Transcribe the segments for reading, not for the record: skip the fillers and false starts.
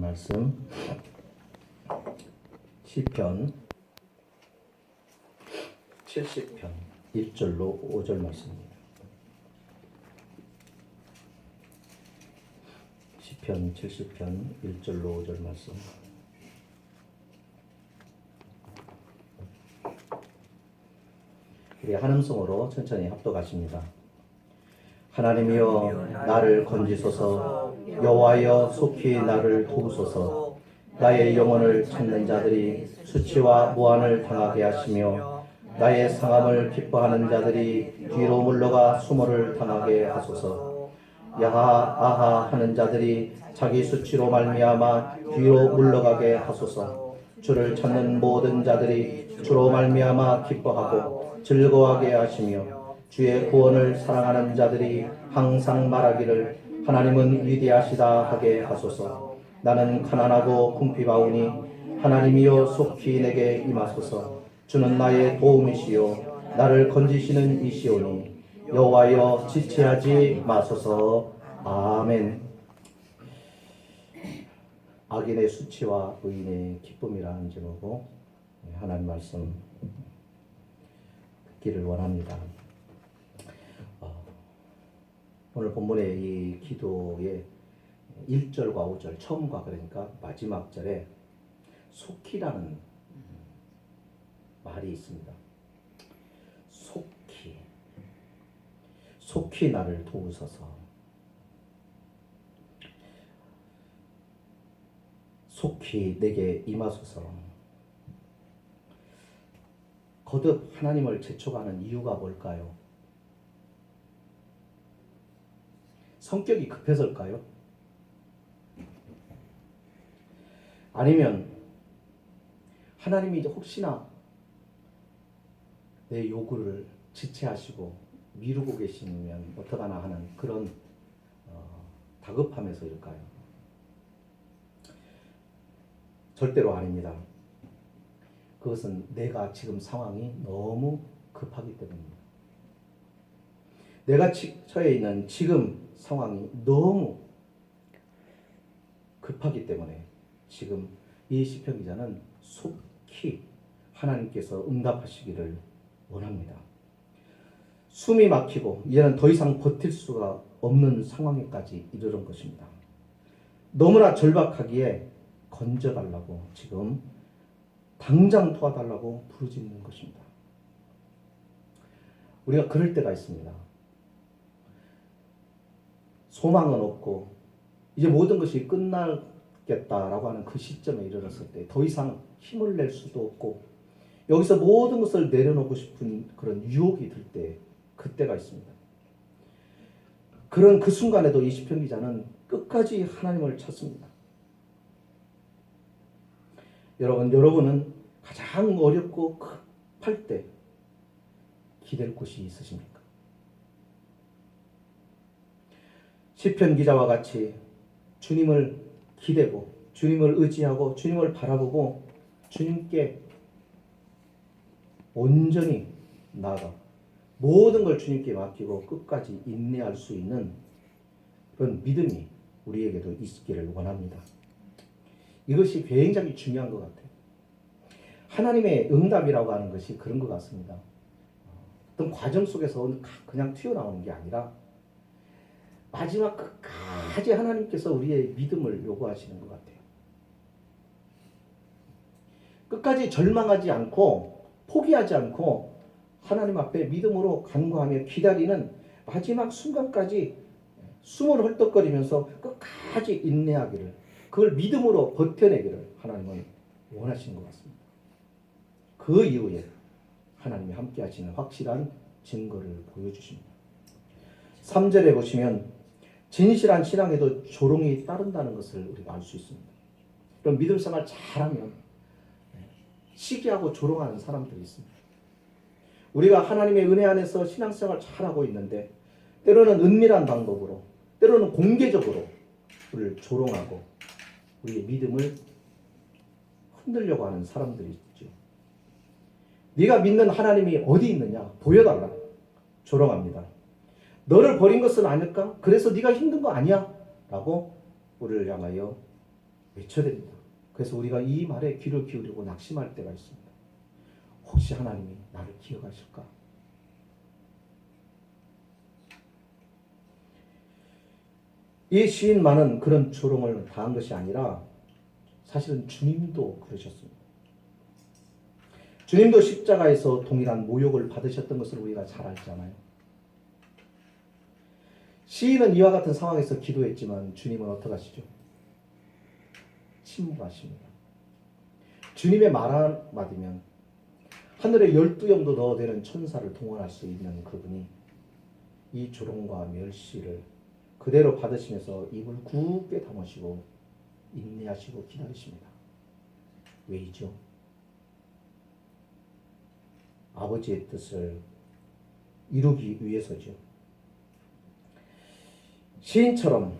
말씀 시편 70편 1절로 5절 말씀입니다. 시편 70편 1절로 5절 말씀. 우리 한음성으로 천천히 합독하십니다. 하나님이여 나를 건지소서, 여호와여 속히 나를 도우소서. 나의 영혼을 찾는 자들이 수치와 무한을 당하게 하시며 나의 상함을 기뻐하는 자들이 뒤로 물러가 수모를 당하게 하소서. 야하 아하 하는 자들이 자기 수치로 말미암아 뒤로 물러가게 하소서. 주를 찾는 모든 자들이 주로 말미암아 기뻐하고 즐거워하게 하시며 주의 구원을 사랑하는 자들이 항상 말하기를 하나님은 위대하시다 하게 하소서. 나는 가난하고 궁핍하오니 하나님이여 속히 내게 임하소서. 주는 나의 도움이시요 나를 건지시는 이시오니 여호와여 지체하지 마소서. 아멘. 악인의 수치와 의인의 기쁨이라는 제목으로 하나님 말씀 듣기를 원합니다. 오늘 본문의 이 기도의 1절과 5절 처음과 그러니까 마지막 절에 속히라는 말이 있습니다. 속히 나를 도우소서. 속히 내게 임하소서. 거듭 하나님을 재촉하는 이유가 뭘까요? 성격이 급해서일까요? 아니면 하나님이 혹시나 내 요구를 지체하시고 미루고 계시면 어떡하나 하는 그런 다급함에서일까요? 절대로 아닙니다. 그것은 내가 지금 상황이 너무 급하기 때문입니다. 내가 처해 있는 지금 상황이 너무 급하기 때문에 지금 이 시편 기자는 속히 하나님께서 응답하시기를 원합니다. 숨이 막히고 이제는 더 이상 버틸 수가 없는 상황에까지 이르는 것입니다. 너무나 절박하기에 건져달라고 지금 당장 도와달라고 부르짖는 것입니다. 우리가 그럴 때가 있습니다. 소망은 없고 이제 모든 것이 끝나겠다라고 하는 그 시점에 이르렀을 때 더 이상 힘을 낼 수도 없고 여기서 모든 것을 내려놓고 싶은 그런 유혹이 들 때 그때가 있습니다. 그런 그 순간에도 이 시편 기자는 끝까지 하나님을 찾습니다. 여러분은 가장 어렵고 급할 때 기댈 곳이 있으십니까? 시편 기자와 같이 주님을 기대고 주님을 의지하고 주님을 바라보고 주님께 온전히 나아가 모든 걸 주님께 맡기고 끝까지 인내할 수 있는 그런 믿음이 우리에게도 있기를 원합니다. 이것이 굉장히 중요한 것 같아요. 하나님의 응답이라고 하는 것이 그런 것 같습니다. 어떤 과정 속에서 그냥 튀어나오는 게 아니라 마지막 끝까지 하나님께서 우리의 믿음을 요구하시는 것 같아요. 끝까지 절망하지 않고 포기하지 않고 하나님 앞에 믿음으로 간구하며 기다리는 마지막 순간까지 숨을 헐떡거리면서 끝까지 인내하기를, 그걸 믿음으로 버텨내기를 하나님은 원하시는 것 같습니다. 그 이후에 하나님이 함께 하시는 확실한 증거를 보여주십니다. 3절에 보시면 진실한 신앙에도 조롱이 따른다는 것을 우리가 알 수 있습니다. 그럼 믿음 생활 잘하면 시기하고 조롱하는 사람들이 있습니다. 우리가 하나님의 은혜 안에서 신앙생활 잘하고 있는데 때로는 은밀한 방법으로 때로는 공개적으로 우리를 조롱하고 우리의 믿음을 흔들려고 하는 사람들이 있죠. 네가 믿는 하나님이 어디 있느냐 보여달라 조롱합니다. 너를 버린 것은 아닐까? 그래서 네가 힘든 거 아니야? 라고 우리를 향하여 외쳐야 됩니다. 그래서 우리가 이 말에 귀를 기울이고 낙심할 때가 있습니다. 혹시 하나님이 나를 기억하실까? 이 시인만은 그런 조롱을 당한 것이 아니라 사실은 주님도 그러셨습니다. 주님도 십자가에서 동일한 모욕을 받으셨던 것을 우리가 잘 알잖아요. 시인은 이와 같은 상황에서 기도했지만 주님은 어떡하시죠? 침묵하십니다. 주님의 말 한마디면 하늘에 12영도 넣어대는 천사를 동원할 수 있는 그분이 이 조롱과 멸시를 그대로 받으시면서 입을 굳게 다무시고 인내하시고 기다리십니다. 왜이죠? 아버지의 뜻을 이루기 위해서죠. 시인처럼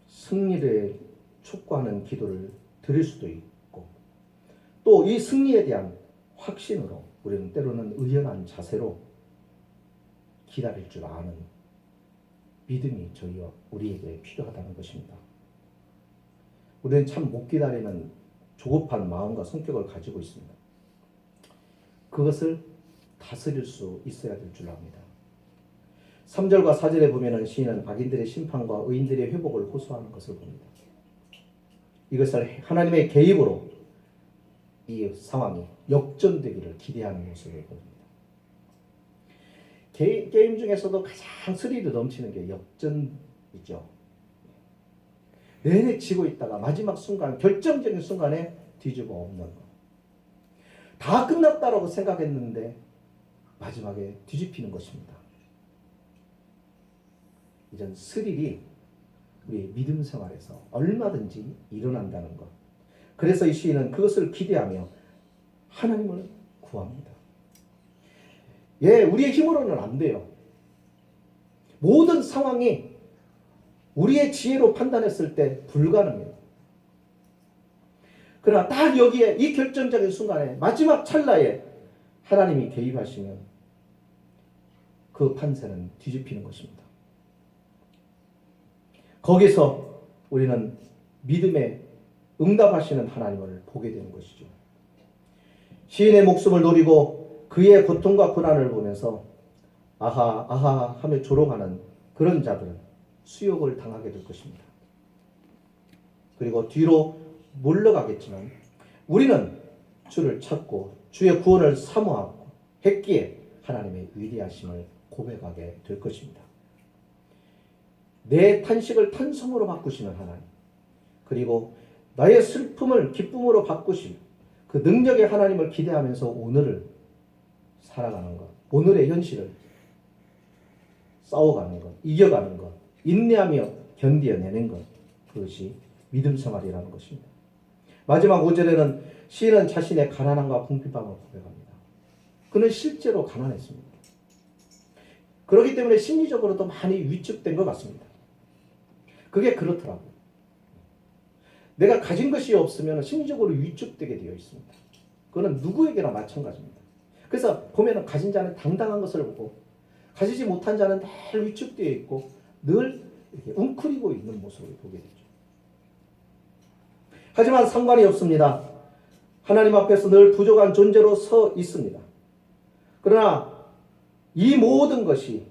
승리를 촉구하는 기도를 드릴 수도 있고 또 이 승리에 대한 확신으로 우리는 때로는 의연한 자세로 기다릴 줄 아는 믿음이 저희와 우리에게 필요하다는 것입니다. 우리는 참 못 기다리는 조급한 마음과 성격을 가지고 있습니다. 그것을 다스릴 수 있어야 될 줄 압니다. 3절과 4절에 보면 시인은 악인들의 심판과 의인들의 회복을 호소하는 것을 봅니다. 이것을 하나님의 개입으로 이 상황이 역전되기를 기대하는 모습을 봅니다. 게임 중에서도 가장 스릴이 넘치는 게 역전이죠. 내내 치고 있다가 마지막 순간, 결정적인 순간에 뒤집어 엎는 것. 다 끝났다라고 생각했는데 마지막에 뒤집히는 것입니다. 이런 스릴이 우리 믿음 생활에서 얼마든지 일어난다는 것. 그래서 이 시인은 그것을 기대하며 하나님을 구합니다. 우리의 힘으로는 안 돼요. 모든 상황이 우리의 지혜로 판단했을 때 불가능해요. 그러나 딱 여기에 이 결정적인 순간에 마지막 찰나에 하나님이 개입하시면 그 판세는 뒤집히는 것입니다. 거기서 우리는 믿음에 응답하시는 하나님을 보게 되는 것이죠. 시인의 목숨을 노리고 그의 고통과 고난을 보면서 아하 아하 하며 조롱하는 그런 자들은 수욕을 당하게 될 것입니다. 그리고 뒤로 물러가겠지만 우리는 주를 찾고 주의 구원을 사모하고 했기에 하나님의 위대하심을 고백하게 될 것입니다. 내 탄식을 탄성으로 바꾸시는 하나님, 그리고 나의 슬픔을 기쁨으로 바꾸실 그 능력의 하나님을 기대하면서 오늘을 살아가는 것, 오늘의 현실을 싸워가는 것, 이겨가는 것, 인내하며 견디어내는 것, 그것이 믿음 생활이라는 것입니다. 마지막 5절에는 시인은 자신의 가난함과 궁핍함을 고백합니다. 그는 실제로 가난했습니다. 그렇기 때문에 심리적으로도 많이 위축된 것 같습니다. 그게 그렇더라고요. 내가 가진 것이 없으면 심리적으로 위축되게 되어 있습니다. 그거는 누구에게나 마찬가지입니다. 그래서 보면 가진 자는 당당한 것을 보고 가지지 못한 자는 늘 위축되어 있고 늘 이렇게 웅크리고 있는 모습을 보게 되죠. 하지만 상관이 없습니다. 하나님 앞에서 늘 부족한 존재로 서 있습니다. 그러나 이 모든 것이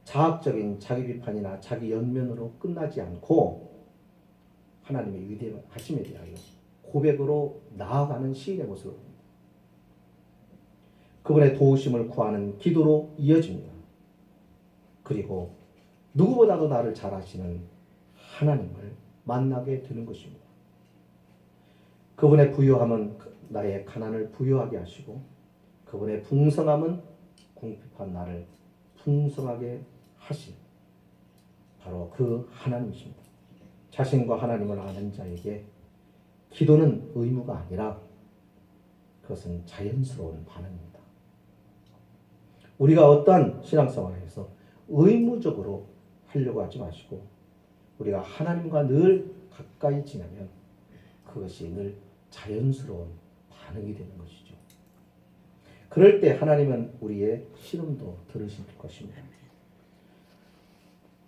자학적인 자기 비판이나 자기 연면으로 끝나지 않고 하나님의 위대하심에 대하여 고백으로 나아가는 시인의 모습을 봅니다. 그분의 도우심을 구하는 기도로 이어집니다. 그리고 누구보다도 나를 잘 아시는 하나님을 만나게 되는 것입니다. 그분의 부유함은 나의 가난을 부유하게 하시고 그분의 풍성함은 궁핍한 나를 풍성하게 하신 바로 그 하나님이십니다. 자신과 하나님을 아는 자에게 기도는 의무가 아니라 그것은 자연스러운 반응입니다. 우리가 어떠한 신앙생활에서 의무적으로 하려고 하지 마시고 우리가 하나님과 늘 가까이 지내면 그것이 늘 자연스러운 반응이 되는 것이죠. 그럴 때 하나님은 우리의 시름도 들으실 것입니다.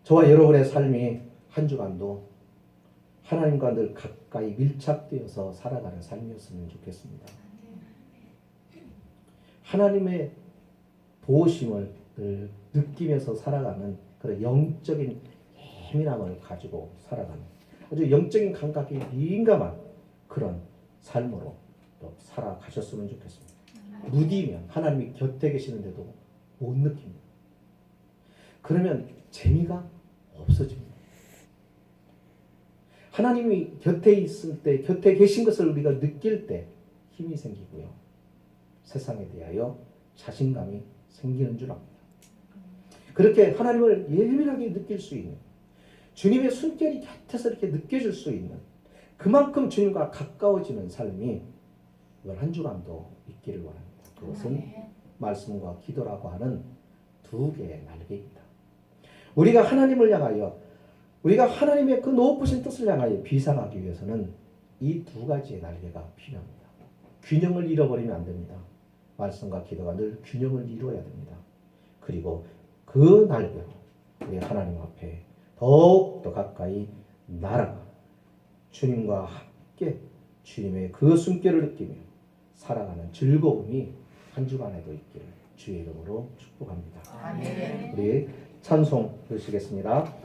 저와 여러분의 삶이 한 주간도 하나님과 늘 가까이 가까이 밀착되어서 살아가는 삶이었으면 좋겠습니다. 하나님의 보호심을 느끼면서 살아가는 그런 영적인 예민함을 가지고 살아가는 아주 영적인 감각이 민감한 그런 삶으로 또 살아가셨으면 좋겠습니다. 무디면 하나님이 곁에 계시는데도 못 느낍니다. 그러면 재미가 없어집니다. 하나님이 곁에 있을 때, 곁에 계신 것을 우리가 느낄 때 힘이 생기고요. 세상에 대하여 자신감이 생기는 줄 압니다. 그렇게 하나님을 예민하게 느낄 수 있는, 주님의 숨결이 곁에서 이렇게 느껴질 수 있는, 그만큼 주님과 가까워지는 삶이 이번 한 주간도 있기를 원합니다. 그것은 말씀과 기도라고 하는 두 개의 날개입니다. 우리가 하나님을 향하여, 우리가 하나님의 그 높으신 뜻을 향하여 비상하기 위해서는 이 두 가지의 날개가 필요합니다. 균형을 잃어버리면 안 됩니다. 말씀과 기도가 늘 균형을 이루어야 됩니다. 그리고 그 날개로 우리 하나님 앞에 더욱더 가까이 날아가 주님과 함께 주님의 그 숨결을 느끼며 살아가는 즐거움이 한 주간에도 있기를 주의 이름으로 축복합니다. 아멘. 우리 찬송 부르시겠습니다.